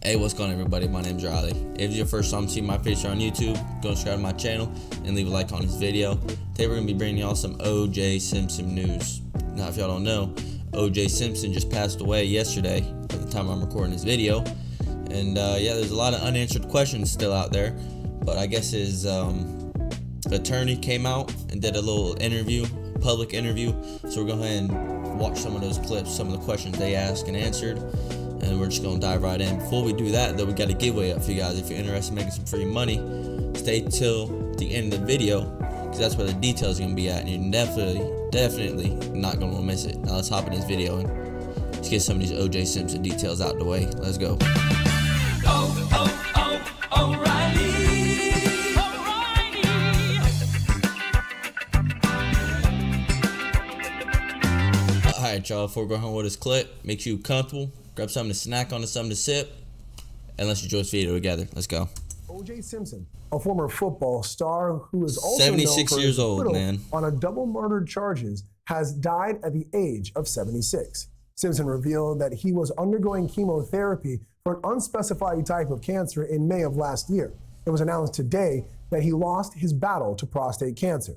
Hey, what's going on, everybody? My name's Riley. If it's your first time seeing my face here on YouTube, go subscribe to my channel and leave a like on this video. Today we're going to be bringing y'all some O.J. Simpson news. Now, if y'all don't know, O.J. Simpson just passed away yesterday at the time I'm recording this video. And yeah, there's a lot of unanswered questions still out there. But I guess his attorney came out and did a little interview, public interview. So we're going to go ahead and watch some of those clips, some of the questions they asked and answered. And we're just going to dive right in. Before we do that, though, we got a giveaway up for you guys. If you're interested in making some free money, stay till the end of the video, because that's where the details are going to be at. And you're definitely not going to want to miss it. Now let's hop in this video and let's get some of these O.J. Simpson details out the way. Let's go. Alright, y'all, before we go home with this clip, make sure you're comfortable. Grab something to snack on and something to sip, and let's enjoy this video together. Let's go. O.J. Simpson, a former football star who is also 76 known for years old, man, on a double murder charges, has died at the age of 76. Simpson revealed that he was undergoing chemotherapy for an unspecified type of cancer in May of last year. It was announced today that he lost his battle to prostate cancer.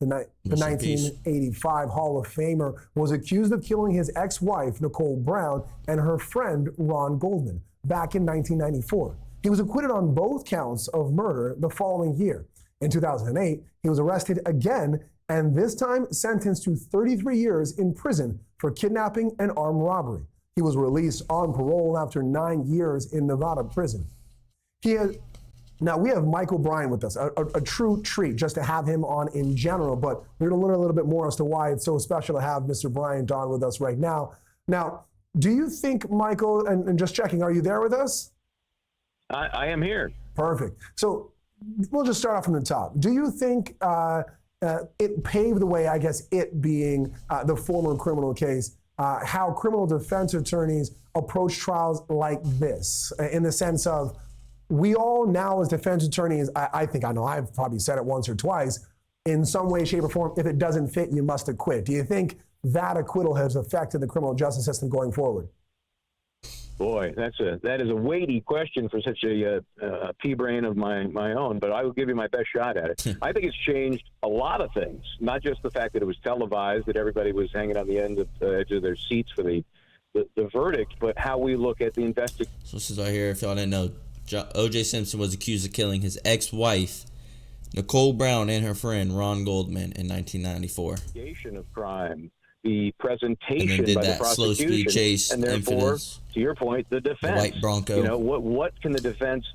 The 1985 Hall of Famer was accused of killing his ex-wife, Nicole Brown, and her friend, Ron Goldman, back in 1994. He was acquitted on both counts of murder the following year. In 2008, he was arrested again, and this time sentenced to 33 years in prison for kidnapping and armed robbery. He was released on parole after 9 years in Nevada prison. Now, we have Michael Bryan with us, a true treat just to have him on in general, but we're going to learn a little bit more as to why it's so special to have Mr. Bryan on with us right now. Now, do you think, Michael, and just checking, are you there with us? I am here. Perfect. So we'll just start off from the top. Do you think it paved the way, I guess, it being the former criminal case, how criminal defense attorneys approach trials like this, in the sense of, we all now as defense attorneys, I think I know, I've probably said it once or twice, in some way, shape, or form, if it doesn't fit, you must acquit. Do you think that acquittal has affected the criminal justice system going forward? Boy, that is a weighty question for such a pea brain of my own, but I will give you my best shot at it. I think it's changed a lot of things, not just the fact that it was televised, that everybody was hanging on the edge of their seats for the verdict, but how we look at the investigation. So this is right here, if y'all didn't know. O.J. Simpson was accused of killing his ex-wife, Nicole Brown, and her friend, Ron Goldman, in 1994. Of crime, the presentation did by that the slow speed prosecution, chase, and therefore, infamous, to your point, the defense. The white Bronco. You know, what can the defense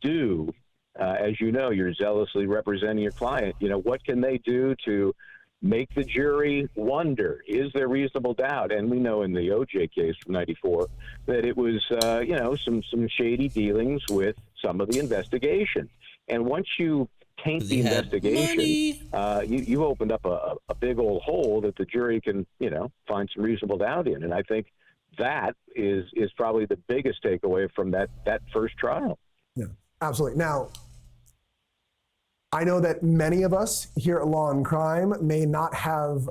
do? As you know, you're zealously representing your client. You know, what can they do to make the jury wonder, is there reasonable doubt? And we know in the O.J. case from 94 that it was, you know, some shady dealings with some of the investigation. And once you taint the investigation, you opened up a big old hole that the jury can, you know, find some reasonable doubt in. And I think that is probably the biggest takeaway from that first trial. Yeah, absolutely. Now, I know that many of us here at Law and Crime may not have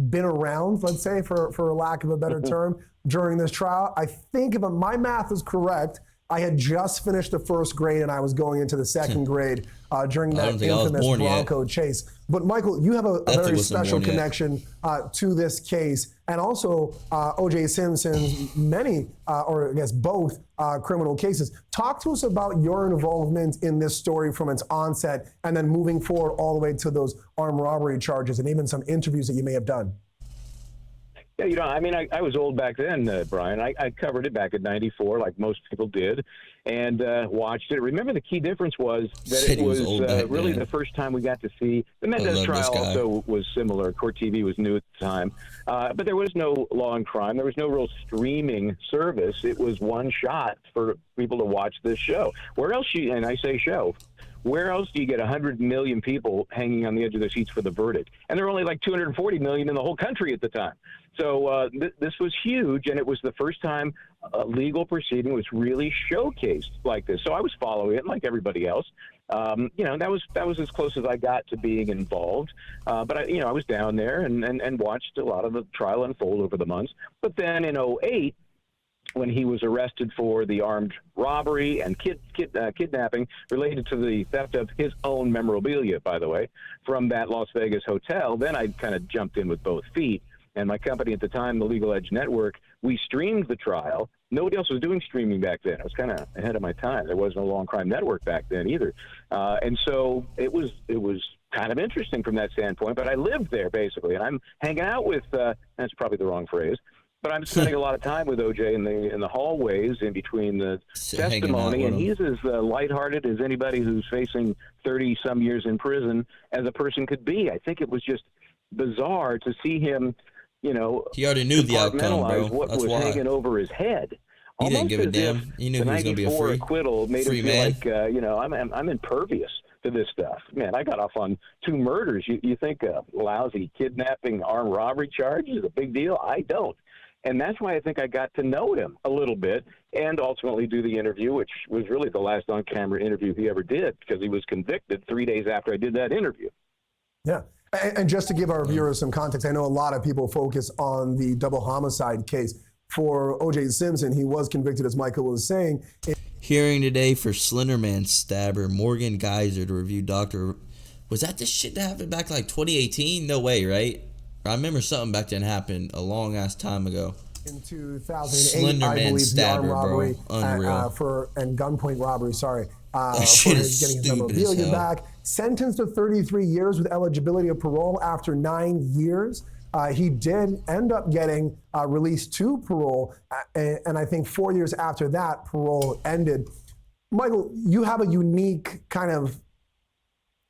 been around, let's say, for lack of a better term, during this trial. I think if my math is correct, I had just finished the first grade and I was going into the second grade during that infamous Bronco chase. But Michael, you have a very special connection to this case, and also O.J. Simpson's many, or I guess both, criminal cases. Talk to us about your involvement in this story from its onset, and then moving forward all the way to those armed robbery charges, and even some interviews that you may have done. Yeah, you know, I mean, I was old back then, Brian. I covered it back in 94, like most people did, and watched it. Remember, the key difference was that it was really the first time we got to see. The Mendez trial also was similar. Court TV was new at the time, but there was no Law and Crime. There was no real streaming service. It was one shot for people to watch this show. Where else and I say show, where else do you get 100 million people hanging on the edge of their seats for the verdict? And there were only like 240 million in the whole country at the time. So this was huge, and it was the first time a legal proceeding was really showcased like this. So I was following it like everybody else. You know, that was as close as I got to being involved. But I was down there and watched a lot of the trial unfold over the months. But then in 2008, when he was arrested for the armed robbery and kidnapping related to the theft of his own memorabilia, by the way, from that Las Vegas hotel. Then I kind of jumped in with both feet. And my company at the time, the Legal Edge Network, we streamed the trial. Nobody else was doing streaming back then. I was kind of ahead of my time. There wasn't a Law and Crime Network back then either. And so it was kind of interesting from that standpoint. But I lived there, basically. And I'm hanging out with, that's probably the wrong phrase, but I'm spending a lot of time with OJ in the hallways in between the testimony. And he's as lighthearted as anybody who's facing 30-some years in prison as a person could be. I think it was just bizarre to see him, you know, he already knew the outcome, bro. What That's was why. hanging over his head. He didn't give a damn. He knew he was going to be a free acquittal made free him feel man. like, you know, I'm impervious to this stuff. Man, I got off on 2 murders. You think a lousy kidnapping, armed robbery charge is a big deal? I don't. And that's why I think I got to know him a little bit and ultimately do the interview, which was really the last on-camera interview he ever did, because he was convicted 3 days after I did that interview. Yeah. And just to give our viewers some context, I know a lot of people focus on the double homicide case. For O.J. Simpson, he was convicted, as Michael was saying. Hearing today for Slenderman stabber Morgan Geyser to review Dr. Was that the shit that happened back like 2018? No way, right? I remember something back then happened a long-ass time ago. In 2008, I Slenderman believe, stabber, the armed robbery, bro. Unreal. And gunpoint robbery, sorry. That shit is getting his stupid as memorabilia hell. back. Sentenced to 33 years with eligibility of parole after 9 years. He did end up getting released to parole, and I think 4 years after that, parole ended. Michael, you have a unique kind of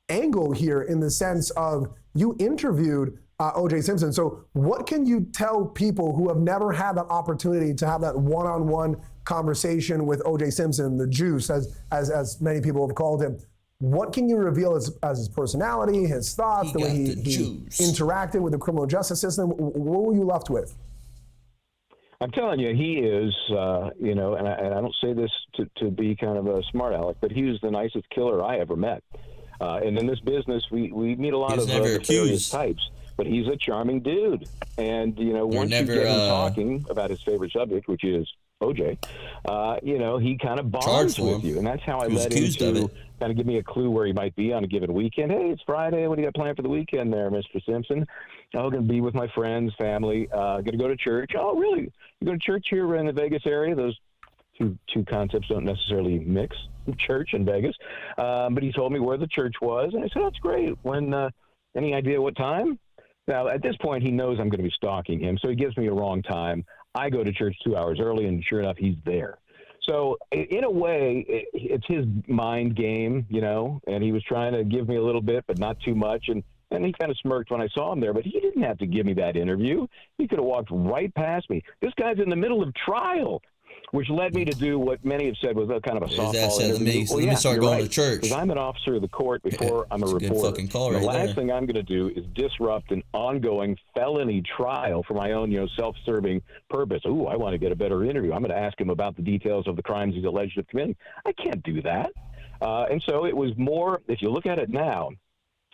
angle here in the sense of you interviewed O.J. Simpson. So what can you tell people who have never had that opportunity to have that one-on-one conversation with O.J. Simpson, the Juice, as many people have called him? What can you reveal as his personality, his thoughts, the way he interacted with the criminal justice system? What were you left with? I'm telling you, he is, you know, and I don't say this to be kind of a smart aleck, but he was the nicest killer I ever met. And in this business, we meet a lot of nefarious types, but he's a charming dude. And, you know, once you get him talking about his favorite subject, which is OJ, you know, he kind of bonds with you. And that's how I led him to kind of give me a clue where he might be on a given weekend. Hey, it's Friday. What do you got planned for the weekend there, Mr. Simpson? I'm going to be with my friends, family, going to go to church. Oh, really? You go to church here in the Vegas area? Those two concepts don't necessarily mix, church and Vegas. But he told me where the church was. And I said, that's great. When, any idea what time? Now, at this point, he knows I'm going to be stalking him, so he gives me a wrong time. I go to church 2 hours early, and sure enough, he's there. So in a way, it's his mind game, you know, and he was trying to give me a little bit, but not too much. And he kind of smirked when I saw him there, but he didn't have to give me that interview. He could have walked right past me. This guy's in the middle of trial, which led me to do what many have said was a kind of a softball interview. Let me start going to church. Because I'm an officer of the court before I'm a reporter. The last thing I'm going to do is disrupt an ongoing felony trial for my own, you know, self-serving purpose. Ooh, I want to get a better interview. I'm going to ask him about the details of the crimes he's alleged of committing. I can't do that. And so it was more, if you look at it now,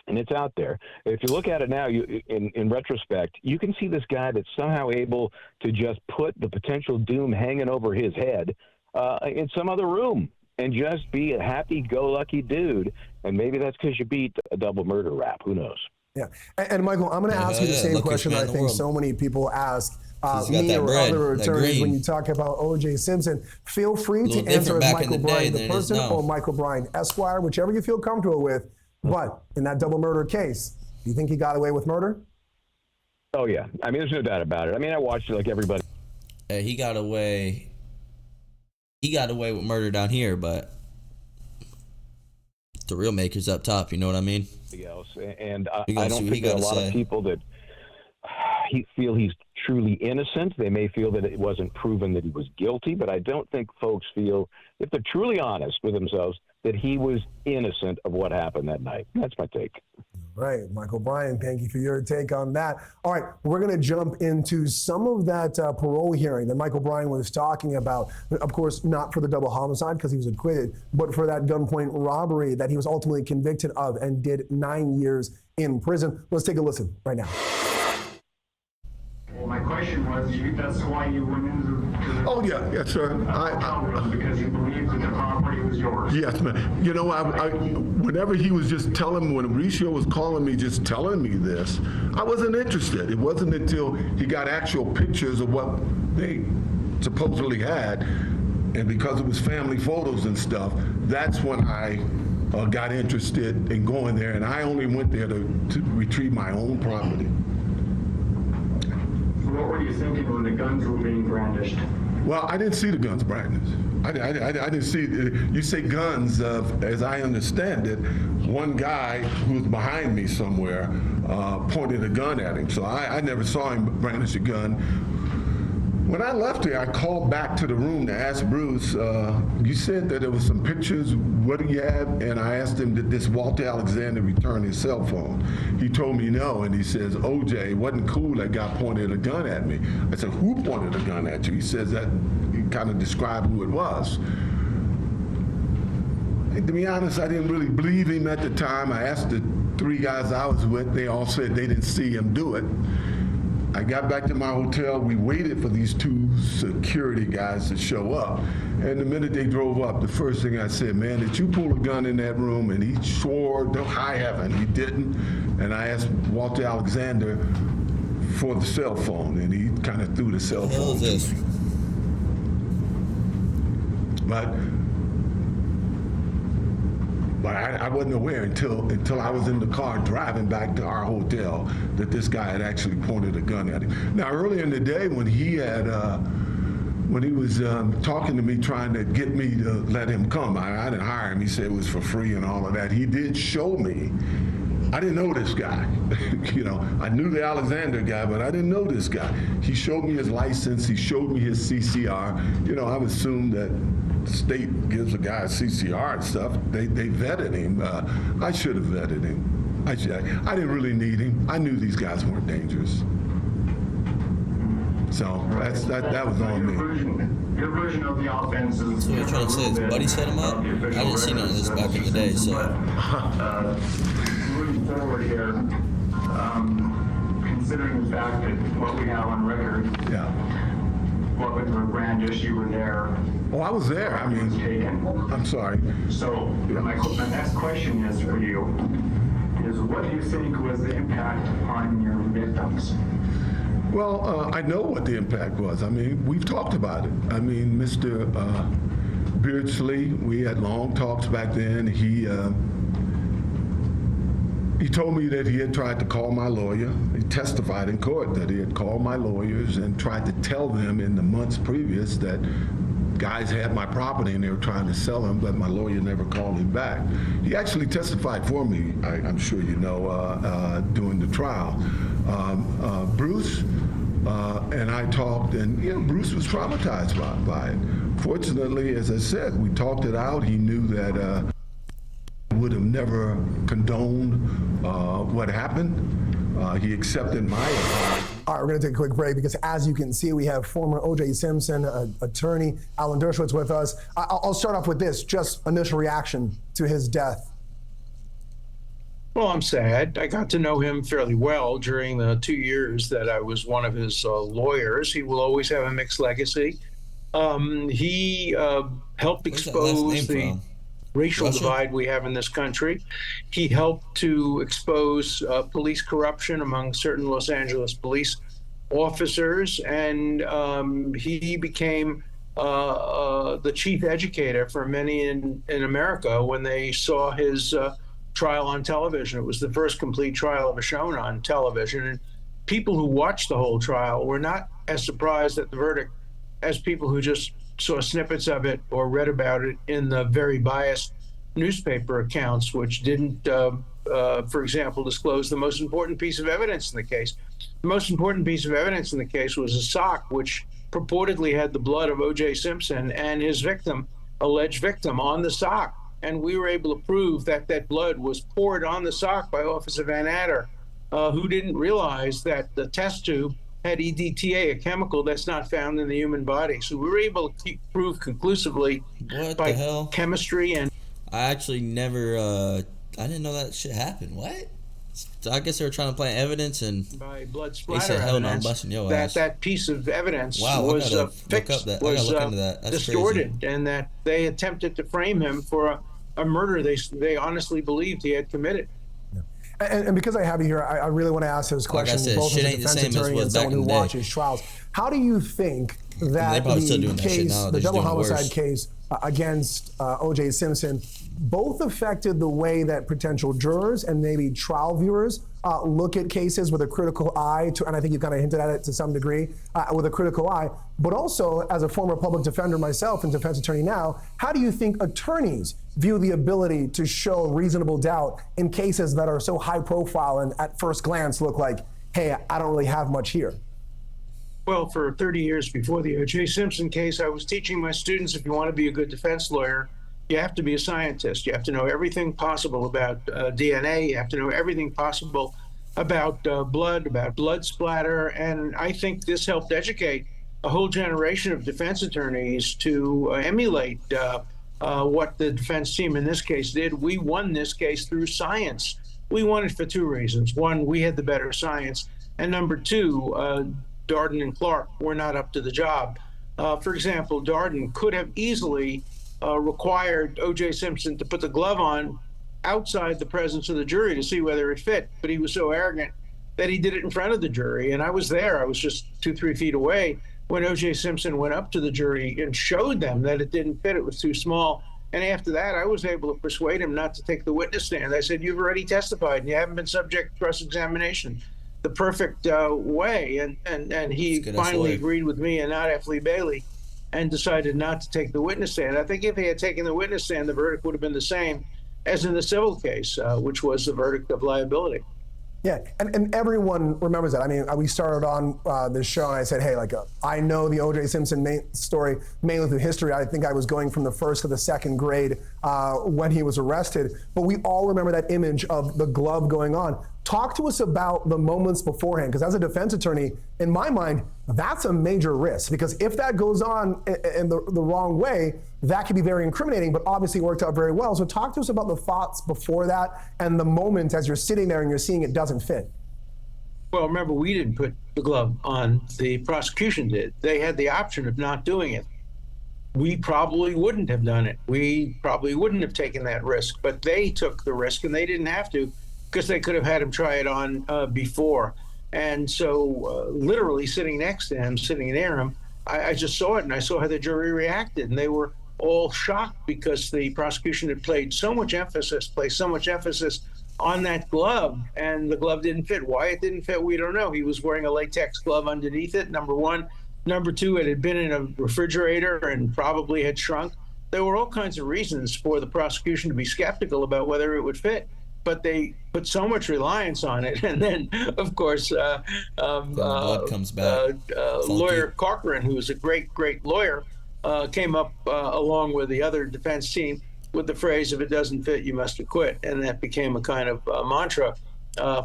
and it's out there. If you look at it now, in retrospect, you can see this guy that's somehow able to just put the potential doom hanging over his head in some other room and just be a happy-go-lucky dude. And maybe that's because you beat a double murder rap. Who knows? Yeah. And Michael, I'm going to ask you the same question I think so many people ask me or other attorneys when you talk about O.J. Simpson. Feel free to answer as Michael Bryan, the person, or Michael Bryan, Esquire, whichever you feel comfortable with. But in that double murder case, do you think he got away with murder? Oh, yeah. I mean, there's no doubt about it. I mean, I watched it like everybody. He got away with murder down here, but the real maker's up top, you know what I mean? And I don't think there are a lot of people that feel he's truly innocent. They may feel that it wasn't proven that he was guilty, but I don't think folks feel, if they're truly honest with themselves, that he was innocent of what happened that night. That's my take. Right. Michael Bryan, thank you for your take on that. All right, we're going to jump into some of that parole hearing that Michael Bryan was talking about. Of course, not for the double homicide because he was acquitted, but for that gunpoint robbery that he was ultimately convicted of and did 9 years in prison. Let's take a listen right now. Well, my question question was, that's why you went into the Oh, yeah, yes, sir. hotel room, because you believed that the property was yours. Yes, man. You know, whenever he was just telling, when Mauricio was calling me, just telling me this, I wasn't interested. It wasn't until he got actual pictures of what they supposedly had, and because it was family photos and stuff, that's when I got interested in going there, and I only went there to retrieve my own property. What were you thinking when the guns were being brandished? Well, I didn't see the guns brandished. I didn't see, you say guns, as I understand it, one guy who was behind me somewhere pointed a gun at him. So I never saw him brandish a gun. When I left here, I called back to the room to ask Bruce, you said that there was some pictures, what do you have? And I asked him, did this Walter Alexander return his cell phone? He told me no, and he says, OJ, it wasn't cool that guy pointed a gun at me. I said, who pointed a gun at you? He says that, he kind of described who it was. And to be honest, I didn't really believe him at the time. I asked the 3 guys I was with, they all said they didn't see him do it. I got back to my hotel. We waited for these 2 security guys to show up. And the minute they drove up, the first thing I said, man, did you pull a gun in that room? And he swore to high heaven he didn't. And I asked Walter Alexander for the cell phone, and he kind of threw the cell phone. What the hell is this? But I wasn't aware until I was in the car driving back to our hotel that this guy had actually pointed a gun at him. Now, earlier in the day when he was talking to me, trying to get me to let him come, I didn't hire him. He said it was for free and all of that. He did show me. I didn't know this guy. You know, I knew the Alexander guy, but I didn't know this guy. He showed me his license. He showed me his CCR. You know, I've assumed that the state gives a guy a CCR and stuff. They vetted him. I should have vetted him. I didn't really need him. I knew these guys weren't dangerous. So that was on me. Your version of the offense is... So what you're trying to say is Buddy set him up? I didn't see none of this back in the day, so... Moving forward here, considering the fact that what we have on record, Yeah. weapons were brandished, you were there. Oh, I was there. I mean, Taken. I'm sorry. So my next question is for you, is what do you think was the impact on your victims? Well, I know what the impact was. I mean, we've talked about it. I mean, Mr. Beardsley, we had long talks back then. He told me that he had tried to call my lawyer. He testified in court that he had called my lawyers and tried to tell them in the months previous that guys had my property and they were trying to sell them, but my lawyer never called him back. He actually testified for me, I'm sure you know, during the trial. Bruce and I talked, and you know, Bruce was traumatized by it. Fortunately, as I said, we talked it out. He knew that would have never condoned what happened. He accepted my apology. All right, we're going to take a quick break because, as you can see, we have former O.J. Simpson attorney Alan Dershowitz with us. I'll start off with this, just initial reaction to his death. Well, I'm sad. I got to know him fairly well during the 2 years that I was one of his lawyers. He will always have a mixed legacy. He helped expose the racial divide we have in this country. He helped to expose police corruption among certain Los Angeles police officers, and he became the chief educator for many in America when they saw his trial on television. It was the first complete trial ever shown on television, and people who watched the whole trial were not as surprised at the verdict as people who just saw snippets of it or read about it in the very biased newspaper accounts, which didn't, for example, disclose the most important piece of evidence in the case. The most important piece of evidence in the case was a sock which purportedly had the blood of O.J. Simpson and his victim, alleged victim, on the sock. And we were able to prove that that blood was poured on the sock by Officer Van Adder, who didn't realize that the test tube had EDTA, a chemical that's not found in the human body. So we were able to prove conclusively by chemistry and... I actually never, I didn't know that shit happened. What? I guess they were trying to plant evidence, and by blood they splatter said, "Hell no, I'm evidence, busting your ass." that piece of evidence Wow, I was gotta look fixed, up that. I gotta was look into that. That's distorted, crazy. and that they attempted to frame him for a murder they honestly believed he had committed. And because I have you here, I really want to ask this Like I question, said, both shit as a ain't the defense same as attorney and was back someone in who the day. watches trials. How do you think They that probably still the doing that shit case, now. the They're just double doing it homicide worse. case against O.J. Simpson, both affected the way that potential jurors and maybe trial viewers look at cases with a critical eye, and I think you kind of hinted at it to some degree, with a critical eye, but also as a former public defender myself and defense attorney now, how do you think attorneys view the ability to show reasonable doubt in cases that are so high profile and at first glance look like, hey, I don't really have much here? Well, for 30 years before the O.J. Simpson case, I was teaching my students, if you want to be a good defense lawyer, you have to be a scientist. You have to know everything possible about DNA. You have to know everything possible about blood splatter. And I think this helped educate a whole generation of defense attorneys to emulate what the defense team in this case did. We won this case through science. We won it for two reasons. One, we had the better science. And number two, Darden and Clark were not up to the job. For example, Darden could have easily required O.J. Simpson to put the glove on outside the presence of the jury to see whether it fit, but he was so arrogant that he did it in front of the jury. And I was there. I was just 2-3 feet away when O.J. Simpson went up to the jury and showed them that it didn't fit. It was too small. And after that, I was able to persuade him not to take the witness stand. I said, you've already testified and you haven't been subject to cross-examination the perfect way. And he finally agreed with me and not F. Lee Bailey and decided not to take the witness stand. I think if he had taken the witness stand, the verdict would have been the same as in the civil case, which was the verdict of liability. Yeah, and everyone remembers that. I mean, we started on this show and I said, hey, I know the O.J. Simpson story mainly through history. I think I was going from the first to the second grade when he was arrested. But we all remember that image of the glove going on. Talk to us about the moments beforehand, because as a defense attorney, in my mind, that's a major risk. Because if that goes on in the wrong way, that could be very incriminating, but obviously it worked out very well. So talk to us about the thoughts before that and the moment as you're sitting there and you're seeing it doesn't fit. Well, remember, we didn't put the glove on. The prosecution did. They had the option of not doing it. We probably wouldn't have done it. We probably wouldn't have taken that risk, but they took the risk and they didn't have to, because they could have had him try it on before. And so literally sitting next to him, sitting near him, I just saw it and I saw how the jury reacted. And they were all shocked because the prosecution had placed so much emphasis on that glove, and the glove didn't fit. Why it didn't fit, we don't know. He was wearing a latex glove underneath it, number one. Number two, it had been in a refrigerator and probably had shrunk. There were all kinds of reasons for the prosecution to be skeptical about whether it would fit, but they put so much reliance on it. And then, of course, blood comes back. Lawyer Corcoran, who was a great lawyer, came up along with the other defense team with the phrase, if it doesn't fit, you must acquit. And that became a kind of mantra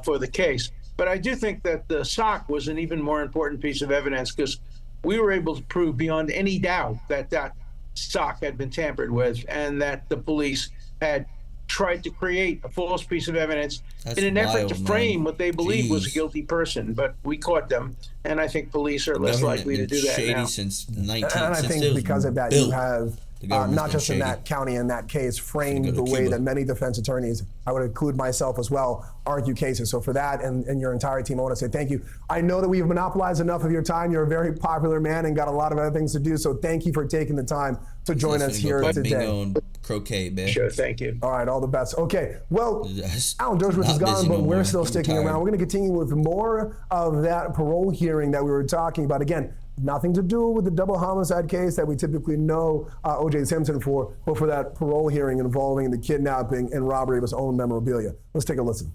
for the case. But I do think that the sock was an even more important piece of evidence, because we were able to prove beyond any doubt that that sock had been tampered with and that the police had tried to create a false piece of evidence in an effort to frame what they believed was a guilty person. But we caught them, and I think police are less likely to do that now. Since And I think because of that, you have not just in that county, in that case, framed the way that many defense attorneys, I would include myself as well, argue cases. So for that and your entire team, I want to say thank you. I know that we've monopolized enough of your time. You're a very popular man and got a lot of other things to do. So thank you for taking the time to join us here today. Croquet, man. Sure, thank you. All right, all the best. Okay, well, Alan Dershowitz is gone, but we're still sticking around. We're going to continue with more of that parole hearing that we were talking about. Again, nothing to do with the double homicide case that we typically know O.J. Simpson for, but for that parole hearing involving the kidnapping and robbery of his own memorabilia. Let's take a listen.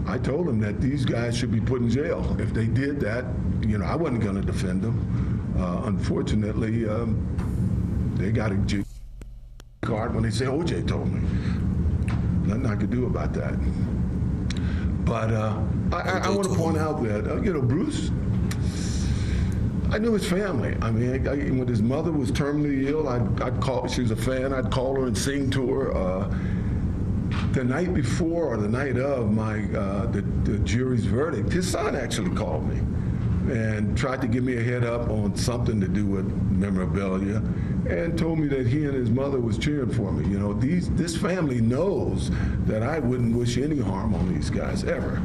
I told them that these guys should be put in jail. If they did that, I wasn't going to defend them. Unfortunately, they got a G card when they say O.J. told me. Nothing I could do about that. But I want to point out that, Bruce, I knew his family. I mean, when his mother was terminally ill, I'd call, she was a fan, I'd call her and sing to her. the night before or the night of the jury's verdict, his son actually called me and tried to give me a head up on something to do with memorabilia, and told me that he and his mother was cheering for me. You know, this family knows that I wouldn't wish any harm on these guys ever.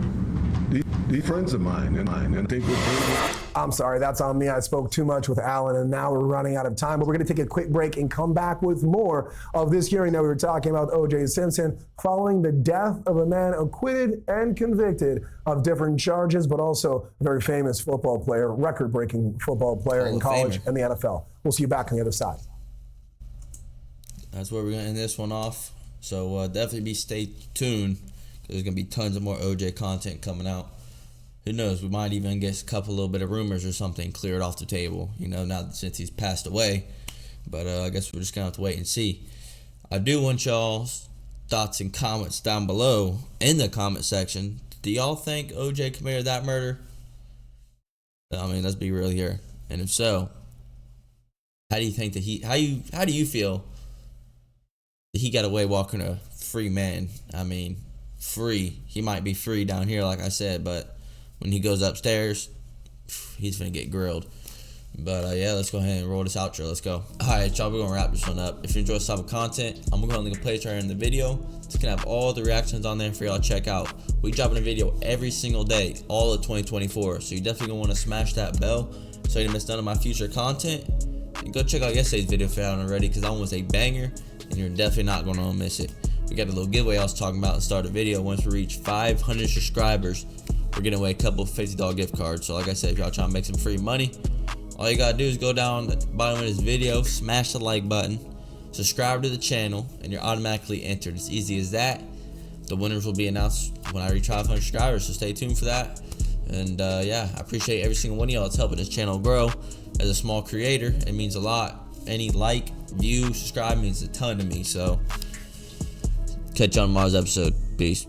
These friends of mine, and I think we're I'm sorry, that's on me. I spoke too much with Alan, and now we're running out of time. But we're going to take a quick break and come back with more of this hearing that we were talking about, O.J. Simpson, following the death of a man acquitted and convicted of different charges, but also a very famous football player, record-breaking football player in college and the NFL. We'll see you back on the other side. That's where we're going to end this one off. So definitely stay tuned. There's going to be tons of more OJ content coming out. Who knows? We might even get a couple little bit of rumors or something cleared off the table. You know, now since he's passed away. But I guess we're just going to have to wait and see. I do want y'all's thoughts and comments down below in the comment section. Do y'all think OJ committed that murder? I mean, let's be real here. And if so, how do you think that how do you feel that he got away walking a free man? I mean, free. He might be free down here, like I said, but when he goes upstairs, he's gonna get grilled. But yeah, let's go ahead and roll this outro. Let's go. Alright, y'all, we're gonna wrap this one up. If you enjoy this type of content, I'm gonna link a place right here in the video. It's gonna have all the reactions on there for y'all to check out. We dropping a video every single day, all of 2024. So you definitely gonna wanna smash that bell so you don't miss none of my future content. And go check out yesterday's video if you haven't already, because that one was a banger, and you're definitely not gonna miss it. We got a little giveaway I was talking about at the start of the video. Once we reach 500 subscribers, we're giving away a couple of $50 gift cards. So like I said, if y'all trying to make some free money, all you gotta do is go down at the bottom of this video, smash the like button, subscribe to the channel, and you're automatically entered. It's easy as that. The winners will be announced when I reach 500 subscribers, so stay tuned for that. And yeah, I appreciate every single one of y'all that's helping this channel grow. As a small creator, it means a lot. Any like, view, subscribe means a ton to me. So catch you on tomorrow's episode. Peace.